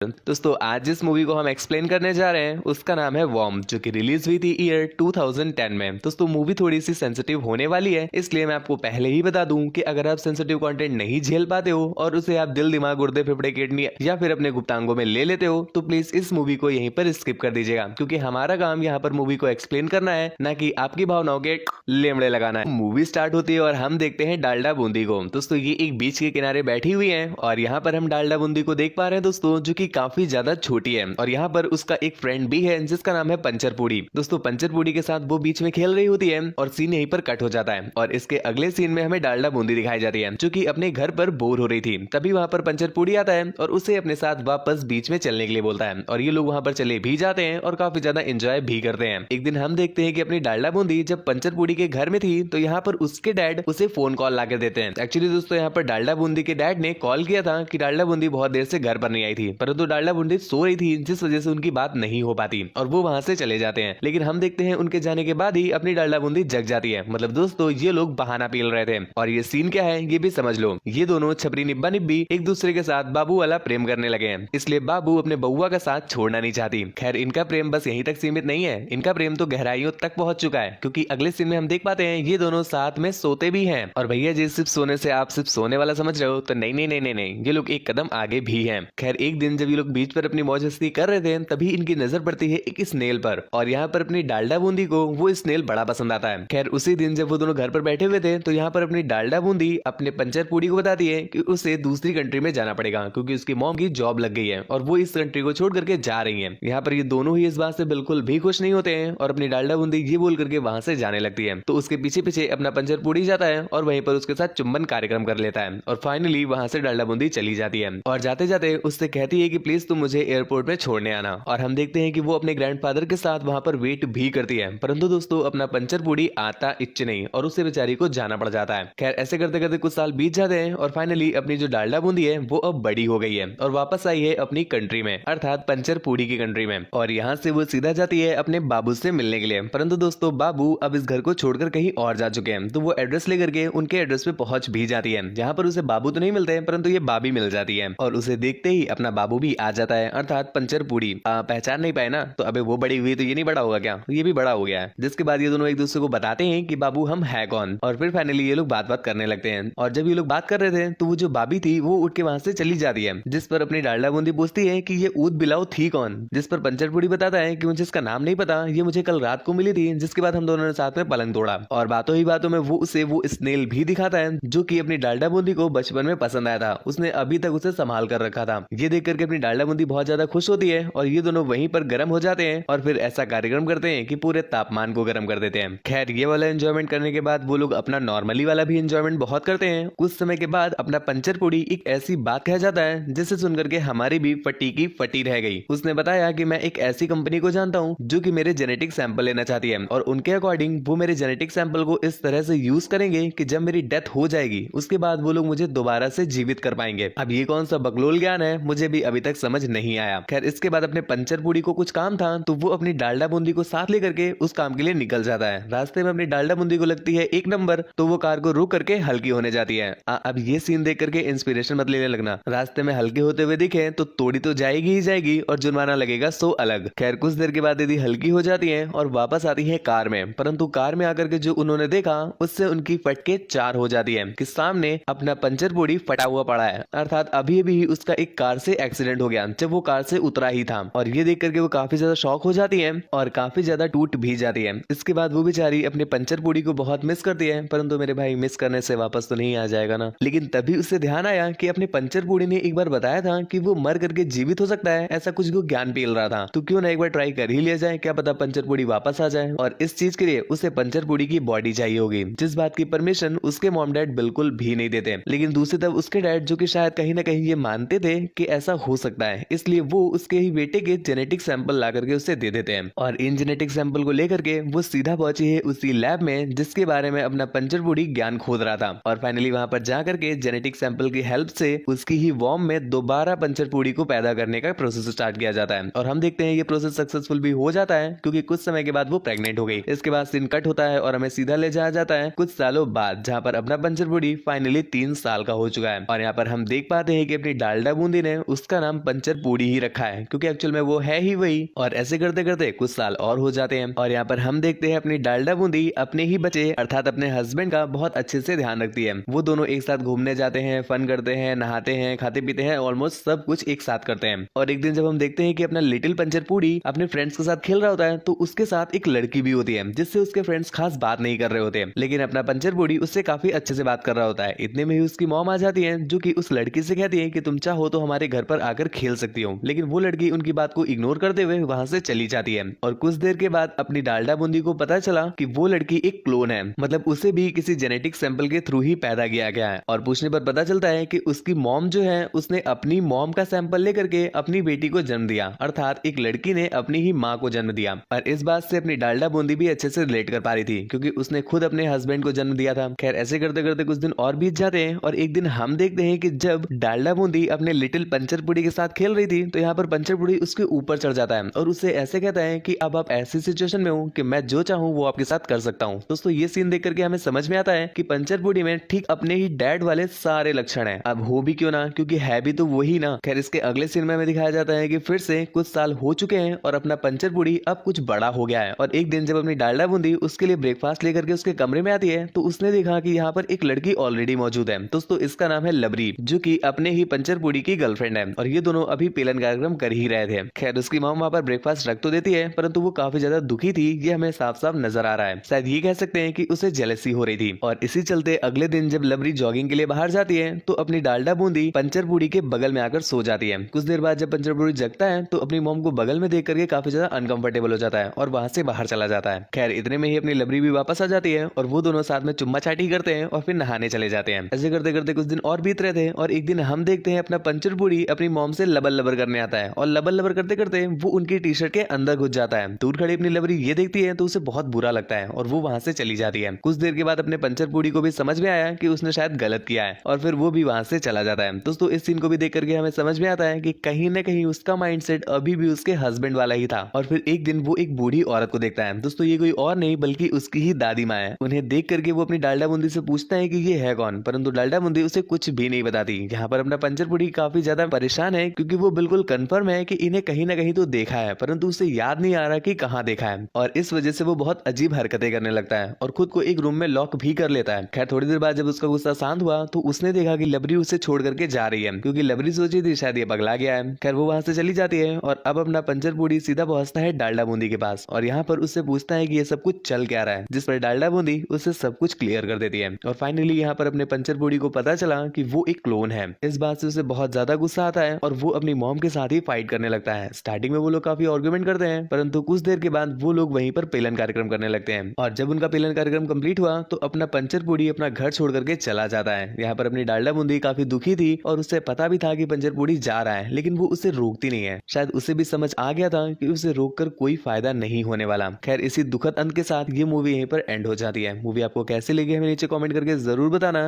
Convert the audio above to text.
दोस्तों आज जिस मूवी को हम एक्सप्लेन करने जा रहे हैं उसका नाम है वॉर्म, जो कि रिलीज हुई थी ईयर 2010 में। दोस्तों मूवी थोड़ी सी सेंसिटिव होने वाली है, इसलिए मैं आपको पहले ही बता दूं कि अगर आप सेंसिटिव कंटेंट नहीं झेल पाते हो और उसे आप दिल दिमाग गुर्दे फेफड़े किडनी या फिर अपने गुप्तांगों में ले लेते हो तो प्लीज इस मूवी को यहीं पर स्किप कर दीजिएगा, क्योंकि हमारा काम यहाँ पर मूवी को एक्सप्लेन करना है, ना कि आपकी भावनाओं के लेमड़े लगाना है। मूवी स्टार्ट होती है और हम देखते हैं डालडा बूंदी को। दोस्तों ये एक बीच के किनारे बैठी हुई है और यहाँ पर हम डालडा बूंदी को देख पा रहे हैं दोस्तों, जो कि काफी ज्यादा छोटी है। और यहाँ पर उसका एक फ्रेंड भी है जिसका नाम है पंचरपूड़ी। दोस्तों पंचरपूड़ी के साथ वो बीच में खेल रही होती है और सीन यहीं पर कट हो जाता है और इसके अगले सीन में हमें डालडा बूंदी दिखाई जाती है, जो कि अपने घर पर बोर हो रही थी। तभी वहां पर पंचरपूड़ी आता है और उसे अपने साथ वापस बीच में चलने के लिए बोलता है और ये लोग वहां पर चले भी जाते हैं और काफी ज्यादा एंजॉय भी करते हैं। एक दिन हम देखते हैं कि अपनी डालडा बूंदी जब पंचरपूड़ी के घर में थी तो यहाँ पर उसके डैड उसे फोन कॉल लाकर देते हैं। एक्चुअली दोस्तों यहाँ पर डालडा बूंदी के डैड ने कॉल किया था कि डालडा बूंदी बहुत देर से घर पर नहीं आई थी, परंतु डालडा बूंदी सो रही थी जिस वजह से उनकी बात नहीं हो पाती और वो वहां से चले जाते हैं। लेकिन हम देखते हैं उनके जाने के बाद ही अपनी डालडा बूंदी जग जाती है। मतलब दोस्तों ये लोग बहाना पील रहे थे और ये सीन क्या है ये भी समझ लो। ये दोनों छपरी निब्बा निब्बी एक दूसरे के साथ बाबू वाला प्रेम करने लगे हैं, इसलिए बाबू अपने बउआ का साथ छोड़ना नहीं चाहती। खैर इनका प्रेम बस यहीं तक सीमित नहीं है, इनका प्रेम तो गहराइयों तक पहुंच चुका है, क्योंकि अगले सीन में हम देख पाते हैं ये दोनों साथ में सोते भी हैं। और भैया जी सिर्फ सोने से आप सिर्फ सोने वाला समझ रहे हो तो नहीं नहीं नहीं नहीं नहीं, ये लोग एक कदम आगे भी हैं। खैर एक दिन जब ये लोग बीच पर अपनी मौज मस्ती कर रहे थे तभी इनकी नजर पड़ती है एक स्नेल पर और यहाँ पर अपनी डालडा बूंदी को वो स्नेल बड़ा पसंद आता है। खैर उसी दिन जब वो दोनों घर पर बैठे हुए थे तो यहाँ पर अपनी डालडा बूंदी अपने पंचरपूड़ी को बताती है कि उसे दूसरी कंट्री में जाना पड़ेगा, क्योंकि उसकी मॉम की जॉब लग गई है और वो इस कंट्री को छोड़ करके जा रही है। यहाँ पर ये दोनों ही इस बात से बिल्कुल भी खुश नहीं होते हैं और अपनी डालडा बूंदी ये बोल करके वहां से जाने लगती है। तो उसके पीछे पीछे अपना पंचरपूड़ी जाता है और वहीं पर उसके साथ चुंबन कार्यक्रम कर लेता है और फाइनली वहां से डालडा बूंदी चली जाती है और जाते जाते उससे कहती है कि प्लीज तुम मुझे एयरपोर्ट में छोड़ने आना। और हम देखते हैं कि वो अपने ग्रैंडफादर के साथ वहां पर वेट भी करती है, परंतु दोस्तों अपना पंचरपूड़ी आता इच्छ नहीं और उससे बेचारी को जाना पड़ जाता है। खैर ऐसे करते करते कुछ साल बीत जाते हैं और फाइनली अपनी जो डालडा बूंदी है वो अब बड़ी हो गई है और वापस आई है अपनी कंट्री में, अर्थात पंचरपूड़ी की कंट्री में। और यहाँ से वो सीधा जाती है अपने बाबू से मिलने के लिए, परंतु दोस्तों बाबू अब इस घर को छोड़कर कहीं और जा चुके हैं। तो वो एड्रेस लेकर के उनके एड्रेस पे पहुंच भी जाती है, जहाँ पर उसे बाबू तो नहीं मिलते हैं परंतु ये बाबी मिल जाती है और उसे देखते ही अपना बाबू भी आ जाता है, अर्थात पंचरपूड़ी। पहचान नहीं पाए ना तो अबे वो बड़ी हुई तो ये नहीं बड़ा होगा क्या, ये भी बड़ा हो गया है। जिसके बाद ये दोनों एक दूसरे को बताते हैं कि बाबू हम है कौन, और फिर फाइनली ये लोग बात करने लगते हैं। और जब ये लोग बात कर रहे थे तो वो जो बाबी थी वो उठ के वहां से चली जाती है, जिस पर अपनी डालडा बूंदी पूछती है कि ये ऊद बिलाव थी कौन, जिस पर पंचरपूड़ी बताता है कि मुझे इसका नाम नहीं पता, ये मुझे कल रात को मिली थी। जिसके बाद हम दोनों ने साथ में पलंग तोड़ा और बातों ही बातों में वो उसे वो स्नेल भी दिखाता है जो कि अपनी डालडा बूंदी को बचपन में पसंद आया था, उसने अभी तक उसे संभाल कर रखा था। ये देख करके अपनी डालडा बूंदी बहुत ज्यादा खुश होती है और ये दोनों वहीं पर गर्म हो जाते हैं और फिर ऐसा कार्यक्रम करते हैं कि पूरे तापमान को गर्म कर देते हैं। खैर ये वाला एंजॉयमेंट करने के बाद वो लोग अपना नॉर्मली वाला भी एंजॉयमेंट बहुत करते हैं। कुछ समय के बाद अपना पंचरपूड़ी एक ऐसी बात कह जाता है जिसे सुनकर के हमारी भी फटी की फटी रह गई। उसने बताया कि मैं एक ऐसी कंपनी को जानता हूँ जो कि मेरे जेनेटिक सैंपल लेना चाहती है और उनके अकॉर्डिंग वो मेरे जेनेटिक सैंपल को इस तरह से यूज करेंगे कि जब मेरी डेथ हो जाएगी उसके बाद वो लोग मुझे दोबारा से जीवित कर पाएंगे। अब ये कौन सा बकलोल ज्ञान है मुझे भी अभी तक समझ नहीं आया। खैर इसके बाद अपने पंचरपूड़ी को कुछ काम था तो वो अपनी डालडा बूंदी को साथ लेकर के उस काम के लिए निकल जाता है। रास्ते में अपनी डालडा बूंदी को लगती है एक नंबर, तो वो कार को रुक करके हल्की होने जाती है। अब ये सीन देख करके इंस्पिरेशन मत लेने लगना, रास्ते में हल्के होते हुए दिखे तो तोड़ी तो जाएगी ही जाएगी और जुर्माना लगेगा 100 अलग। खैर कुछ देर के बाद दीदी हल्की हो जाती है और वापस आती है कार में, परंतु कार में आकर के जो उन्होंने देखा उससे उनकी फटके 4 हो जाती है कि सामने अपना पंचरपूड़ी फटा हुआ पड़ा है, अर्थात अभी अभी उसका एक कार से एक्सीडेंट हो गया जब वो कार से उतरा ही था। और ये देख करके वो काफी ज्यादा शॉक हो जाती है और काफी ज्यादा टूट भी जाती है। इसके बाद वो बेचारी अपने पंचरपूड़ी को बहुत मिस करती है, परंतु मेरे भाई मिस करने से वापस तो नहीं आ जाएगा ना। लेकिन तभी उससे ध्यान आया कि अपने पंचरपूड़ी ने एक बार बताया था कि वो मर करके जीवित हो सकता है, ऐसा कुछ वो ज्ञान पील रहा था, तो क्यों ना एक बार ट्राई कर ही लिया जाए, क्या पता पंचरपूड़ी वापस आ जाए। और इस चीज के लिए उसे पंचरपूड़ी की बॉडी चाहिए होगी, जिस बात की परमिशन उसके मॉम डैड बिल्कुल भी नहीं देते। लेकिन दूसरी तरफ उसके डैड जो कि शायद कहीं ना कहीं ये मानते थे कि ऐसा हो सकता है, इसलिए वो उसके ही बेटे के जेनेटिक सैंपल ला करके उसे दे देते हैं। और इन जेनेटिक सैंपल को लेकर के वो सीधा पहुंची है उसी लैब में जिसके बारे में अपना पंचरपूड़ी ज्ञान खोद रहा था। और फाइनली वहां पर जा करके जेनेटिक सैंपल की हेल्प से उसकी ही वॉर्म में दोबारा पंचरपूड़ी को पैदा करने का प्रोसेस स्टार्ट किया जाता है। और हम देखते हैं ये प्रोसेस सक्सेसफुल भी हो जाता है, क्योंकि कुछ समय के बाद वो प्रेग्नेंट हो गई। इसके बाद सीन कट होता है और हमें सीधा ले जाया जाता है कुछ सालों बाद, जहाँ पर अपना पंचरपूड़ी फाइनली 3 साल का हो चुका है। और यहाँ पर हम देख पाते हैं कि अपनी डालडा बूंदी ने उसका नाम नाम पंचर पूड़ी ही रखा है क्योंकि एक्चुअल में वो है ही वही। और ऐसे करते करते कुछ साल और हो जाते हैं और यहाँ पर हम देखते हैं अपनी डालडा बूंदी अपने ही बच्चे अर्थात अपने हस्बैंड का बहुत अच्छे से ध्यान रखती है। वो दोनों एक साथ घूमने जाते हैं, फन करते हैं, नहाते हैं, खाते पीते हैं, ऑलमोस्ट सब कुछ एक साथ करते हैं। और एक दिन जब हम देखते हैं कि अपना लिटिल पंचर पूड़ी अपने फ्रेंड्स के साथ खेल रहा होता है तो उसके साथ एक लड़की भी होती है जिससे उसके फ्रेंड्स खास बात नहीं कर रहे होते, लेकिन अपना पंचर पूड़ी उससे काफी अच्छे से बात कर रहा होता है। इतने में ही उसकी मॉम आ जाती है जो कि उस लड़की से कहती है कि तुम चाहो तो हमारे घर पर आकर खेल सकती हो, लेकिन वो लड़की उनकी बात को इग्नोर करते हुए वहां से चली जाती है। और कुछ देर के बाद अपनी डालडा बूंदी को पता चला कि वो लड़की एक क्लोन है, मतलब उसे भी किसी जेनेटिक सैंपल के थ्रू ही पैदा किया गया है। और पूछने पर पता चलता है कि उसकी मॉम जो है उसने अपनी मॉम का सैंपल लेकर के अपनी बेटी को जन्म दिया, अर्थात एक लड़की ने अपनी ही माँ को जन्म दिया। और इस बात से अपनी डालडा बूंदी भी अच्छे से रिलेट कर पा रही थी क्योंकि उसने खुद अपने हस्बैंड को जन्म दिया था। खैर ऐसे करते करते कुछ दिन और बीत जाते हैं और एक दिन हम देखते हैं कि जब डालडा बूंदी अपने लिटिल पंचर पूड़ी के साथ खेल रही थी तो यहाँ पर पंचर पूड़ी उसके ऊपर चढ़ जाता है और उससे ऐसे कहता है कि अब आप ऐसी सिचुएशन में हो कि मैं जो चाहूँ वो आपके साथ कर सकता हूँ। दोस्तों ये सीन देख करके हमें समझ में आता है कि पंचर पूड़ी में ठीक अपने ही डैड वाले सारे लक्षण हैं। अब हो भी क्यों ना, क्योंकि है भी तो वही ना। खैर इसके अगले सीन में हमें दिखाया जाता है कि फिर से कुछ साल हो चुके हैं और अपना पंचर पूड़ी अब कुछ बड़ा हो गया है। और एक दिन जब अपनी डालडा बूंदी उसके लिए ब्रेकफास्ट लेकर के उसके कमरे में आती है तो उसने देखा कि यहाँ पर एक लड़की ऑलरेडी मौजूद है। दोस्तों इसका नाम है लबरी जो कि अपने ही पंचर पूड़ी की गर्लफ्रेंड है और ये दोनों अभी पेलन कार्यक्रम कर ही रहे थे। खैर उसकी मॉम वहाँ पर ब्रेकफास्ट रख तो देती है परंतु वो काफी ज्यादा दुखी थी, ये हमें साफ साफ नजर आ रहा है। शायद ये कह सकते हैं कि उसे जेलसी हो रही थी। और इसी चलते अगले दिन जब लबरी जॉगिंग के लिए बाहर जाती है तो अपनी डालडा बूंदी पंचर पूड़ी के बगल में आकर सो जाती है। कुछ देर बाद जब पंचर पूड़ी जगता है तो अपनी मॉम को बगल में देख करके काफी ज्यादा अनकंफर्टेबल हो जाता है और वहां से बाहर चला जाता है। खैर इतने में ही अपनी लबरी भी वापस आ जाती है और वो दोनों साथ में चुम्मा चाटी करते हैं और फिर नहाने चले जाते हैं। ऐसे करते करते कुछ दिन और बीत रहे थे और एक दिन हम देखते हैं अपना पंचर पूड़ी अपनी मॉम से लबर लबर करने आता है और लबर लबर करते करते वो उनकी टी शर्ट के अंदर घुस जाता है। दूर खड़ी अपनी लबरी ये देखती है तो उसे बहुत बुरा लगता है और वो वहां से चली जाती है। कुछ देर के बाद अपने पंचर पूड़ी को भी समझ में आया कि उसने शायद गलत किया है और फिर वो भी वहां से चला जाता है। दोस्तों इस सीन को भी देख करके हमें समझ में आता है कि कहीं न कहीं उसका माइंडसेट अभी भी उसके हस्बैंड वाला ही था। और फिर एक दिन वो एक बूढ़ी औरत को देखता है। दोस्तों ये कोई और नहीं बल्कि उसकी ही दादी माँ है। उन्हें देख करके वो अपनी डालडा बूंदी से पूछता है कि ये है कौन, परंतु डालडा बूंदी उसे कुछ भी नहीं बताती। यहाँ पर अपना पंचर पूड़ी काफी ज्यादा परेशान है क्योंकि वो बिल्कुल कंफर्म है कि इन्हें कहीं ना कहीं तो देखा है परंतु उसे याद नहीं आ रहा कि कहाँ देखा है। और इस वजह से वो बहुत अजीब हरकतें करने लगता है और खुद को एक रूम में लॉक भी कर लेता है। खैर थोड़ी देर बाद जब उसका गुस्सा शांत हुआ तो उसने देखा कि लबरी उसे छोड़ करके जा रही है क्योंकि लबरी सोची थी शायद ये पगला गया है। खैर वो वहां से चली जाती है और अब अपना पंचर पूड़ी सीधा पहुंचता है डालडा बूंदी के पास और यहाँ पर उससे पूछता है कि ये सब कुछ चल क्या रहा है, जिस पर डालडा बूंदी उससे सब कुछ क्लियर कर देती है। और फाइनली यहाँ पर अपने पंचर पूड़ी को पता चला कि वो एक क्लोन है। इस बात से उसे बहुत ज्यादा गुस्सा आता है और वो अपनी मॉम के साथ ही फाइट करने लगता है। स्टार्टिंग में वो लोग काफी आर्गुमेंट करते हैं परंतु कुछ देर के बाद वो लोग वहीं पर पेलन कार्यक्रम करने लगते हैं। और जब उनका पेलन कार्यक्रम कंप्लीट हुआ तो अपना पंचर पूड़ी अपना घर छोड़ करके चला जाता है। यहाँ पर अपनी डालडा बूंदी काफी दुखी थी और उससे पता भी था कि पंचर पूड़ी जा रहा है, लेकिन वो उसे रोकती नहीं है। शायद उसे भी समझ आ गया था कि उसे रोककर कोई फायदा नहीं होने वाला। खैर इसी दुखद अंत के साथ ये मूवी यहीं पर एंड हो जाती है। मूवी आपको कैसे लगी हमें नीचे कमेंट करके जरूर बताना।